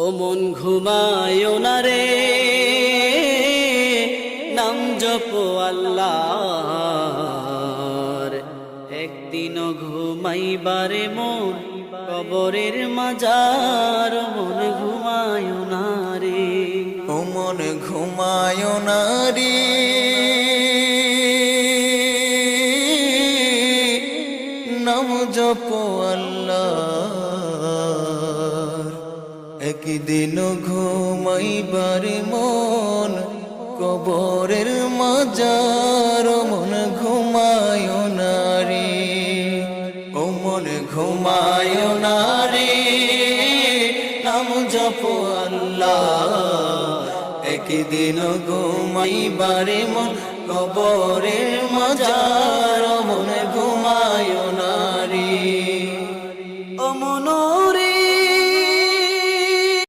ও মন ঘুমায়ো না রে, নাম জপো আল্লাহর। একদিনও ঘুমাইবারে মন কবরের মাজার। মন ঘুমায়ো না রে, ও মন ঘুমায়ো না রে, নাম জপো আল্লাহর। একদিন ঘুমাইবার মন কবরের মাজার। মন ঘুমায়ো না রে, ও মন ঘুমায়ো না রে, নাম জপো আল্লাহ। একদিন ঘুমাইবারে মন কবরের মাজার। মন ঘুমায়ো না